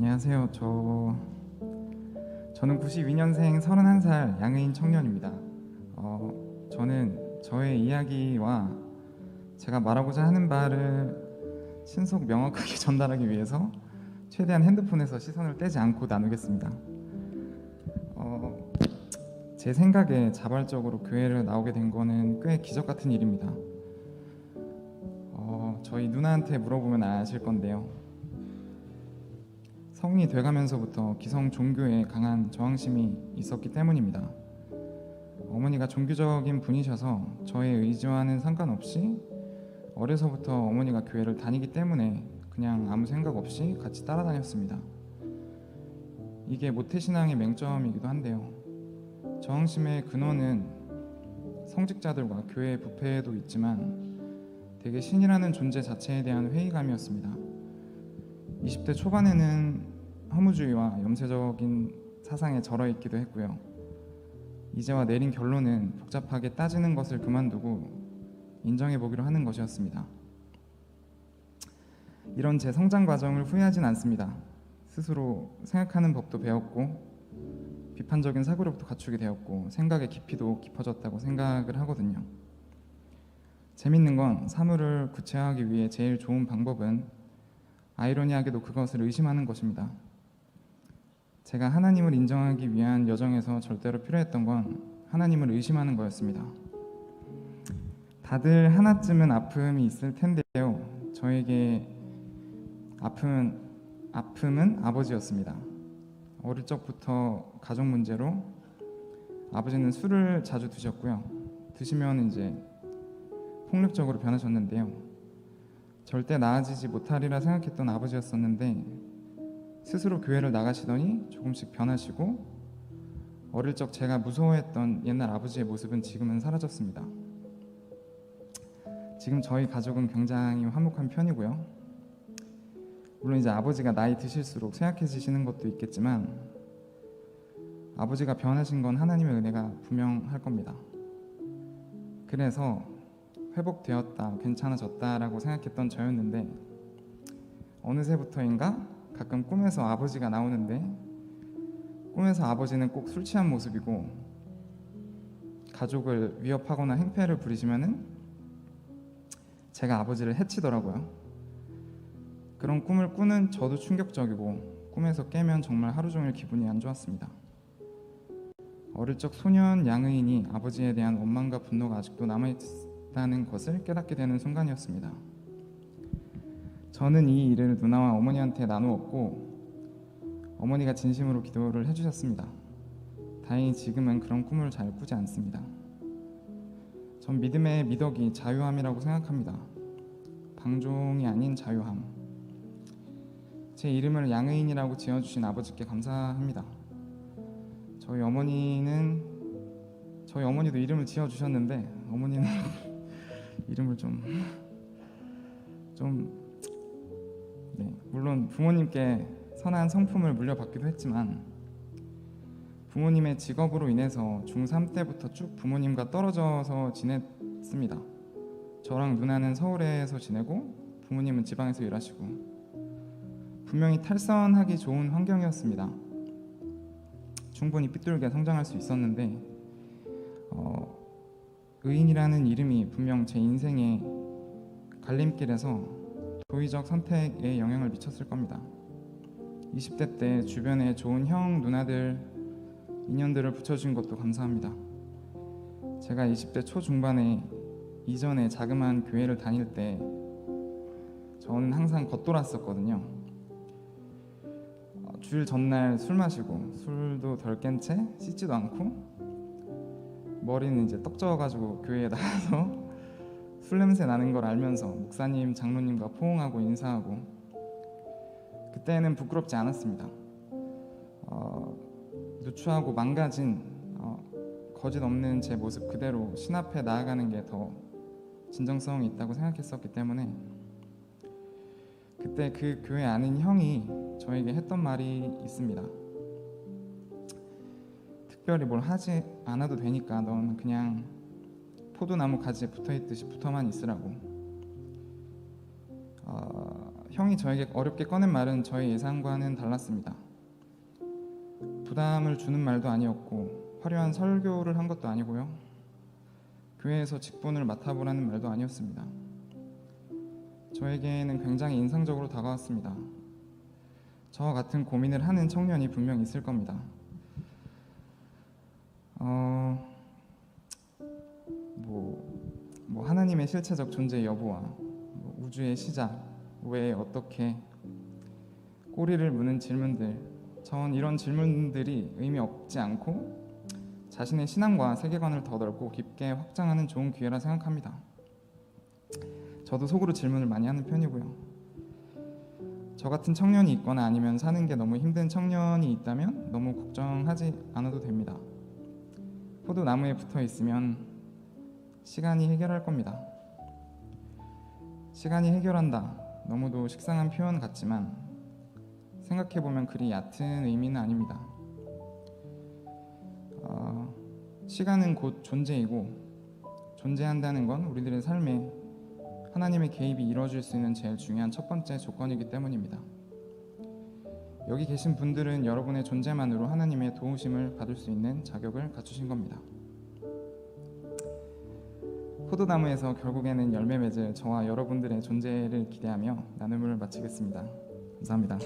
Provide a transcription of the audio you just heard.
안녕하세요. 저는 92년생 31살 양의인 청년입니다. 저는 저의 이야기와 제가 말하고자 하는 바를 신속 명확하게 전달하기 위해서 최대한 핸드폰에서 시선을 떼지 않고 나누겠습니다. 제 생각에 자발적으로 교회를 나오게 된 거는 꽤 기적 같은 일입니다. 저희 누나한테 물어보면 아실 건데요. 성인이 돼가면서부터 기성 종교에 강한 저항심이 있었기 때문입니다. 어머니가 종교적인 분이셔서 저의 의지와는 상관없이 어려서부터 어머니가 교회를 다니기 때문에 그냥 아무 생각 없이 같이 따라다녔습니다. 이게 모태신앙의 맹점이기도 한데요. 저항심의 근원은 성직자들과 교회의 부패에도 있지만 되게 신이라는 존재 자체에 대한 회의감이었습니다. 20대 초반에는 허무주의와 염세적인 사상에 절어있기도 했고요. 이제와 내린 결론은 복잡하게 따지는 것을 그만두고 인정해보기로 하는 것이었습니다. 이런 제 성장 과정을 후회하진 않습니다. 스스로 생각하는 법도 배웠고 비판적인 사고력도 갖추게 되었고 생각의 깊이도 깊어졌다고 생각을 하거든요. 재밌는 건 사물을 구체화하기 위해 제일 좋은 방법은 아이러니하게도 그것을 의심하는 것입니다. 제가 하나님을 인정하기 위한 여정에서 절대로 필요했던 건 하나님을 의심하는 거였습니다. 다들 하나쯤은 아픔이 있을 텐데요. 저에게 아픔은 아버지였습니다. 어릴 적부터 가족 문제로 아버지는 술을 자주 드셨고요. 드시면 이제 폭력적으로 변하셨는데요. 절대 나아지지 못하리라 생각했던 아버지였었는데 스스로 교회를 나가시더니 조금씩 변하시고 어릴 적 제가 무서워했던 옛날 아버지의 모습은 지금은 사라졌습니다. 지금 저희 가족은 굉장히 화목한 편이고요. 물론 이제 아버지가 나이 드실수록 쇠약해지시는 것도 있겠지만 아버지가 변하신 건 하나님의 은혜가 분명할 겁니다. 그래서 회복되었다, 괜찮아졌다라고 생각했던 저였는데 어느새부터인가 가끔 꿈에서 아버지가 나오는데 꿈에서 아버지는 꼭 술 취한 모습이고 가족을 위협하거나 행패를 부리시면은 제가 아버지를 해치더라고요. 그런 꿈을 꾸는 저도 충격적이고 꿈에서 깨면 정말 하루 종일 기분이 안 좋았습니다. 어릴 적 소년 양의인이 아버지에 대한 원망과 분노가 아직도 남아있다는 것을 깨닫게 되는 순간이었습니다. 저는 이 일을 누나와 어머니한테 나누었고 어머니가 진심으로 기도를 해주셨습니다. 다행히 지금은 그런 꿈을 잘 꾸지 않습니다. 전 믿음의 미덕이 자유함이라고 생각합니다. 방종이 아닌 자유함. 제 이름을 양의인이라고 지어주신 아버지께 감사합니다. 저희 어머니도 이름을 지어주셨는데 어머니는 이름을 물론 부모님께 선한 성품을 물려받기도 했지만 부모님의 직업으로 인해서 중3 때부터 쭉 부모님과 떨어져서 지냈습니다. 저랑 누나는 서울에서 지내고 부모님은 지방에서 일하시고 분명히 탈선하기 좋은 환경이었습니다. 충분히 삐뚤게 성장할 수 있었는데 의인이라는 이름이 분명 제 인생의 갈림길에서 도의적 선택에 영향을 미쳤을 겁니다. 20대 때 주변에 좋은 형, 누나들, 인연들을 붙여준 것도 감사합니다. 제가 20대 초중반에 이전에 자그마한 교회를 다닐 때 저는 항상 겉돌았었거든요. 주일 전날 술 마시고 술도 덜 깬 채 씻지도 않고 머리는 이제 떡 저어가지고 교회에 나가서 술 냄새 나는 걸 알면서 목사님, 장로님과 포옹하고 인사하고 그때는 부끄럽지 않았습니다. 누추하고 망가진 거짓 없는 제 모습 그대로 신 앞에 나아가는 게 더 진정성이 있다고 생각했었기 때문에 그때 그 교회 아는 형이 저에게 했던 말이 있습니다. 특별히 뭘 하지 않아도 되니까 넌 그냥 포도나무 가지에 붙어있듯이 붙어만 있으라고. 형이 저에게 어렵게 꺼낸 말은 저의 예상과는 달랐습니다. 부담을 주는 말도 아니었고 화려한 설교를 한 것도 아니고요. 교회에서 직분을 맡아보라는 말도 아니었습니다. 저에게는 굉장히 인상적으로 다가왔습니다. 저와 같은 고민을 하는 청년이 분명 있을 겁니다. 하나님의 실체적 존재 여부와 우주의 시작, 왜, 어떻게, 꼬리를 무는 질문들, 전 이런 질문들이 의미 없지 않고 자신의 신앙과 세계관을 더 넓고 깊게 확장하는 좋은 기회라 생각합니다. 저도 속으로 질문을 많이 하는 편이고요. 저 같은 청년이 있거나 아니면 사는 게 너무 힘든 청년이 있다면 너무 걱정하지 않아도 됩니다. 포도나무에 붙어 있으면 시간이 해결할 겁니다. 시간이 해결한다. 너무도 식상한 표현 같지만 생각해보면 그리 얕은 의미는 아닙니다. 시간은 곧 존재이고 존재한다는 건 우리들의 삶에 하나님의 개입이 이루어질 수 있는 제일 중요한 첫 번째 조건이기 때문입니다. 여기 계신 분들은 여러분의 존재만으로 하나님의 도우심을 받을 수 있는 자격을 갖추신 겁니다. 포도나무에서 결국에는 열매 맺을 저와 여러분들의 존재를 기대하며 나눔을 마치겠습니다. 감사합니다.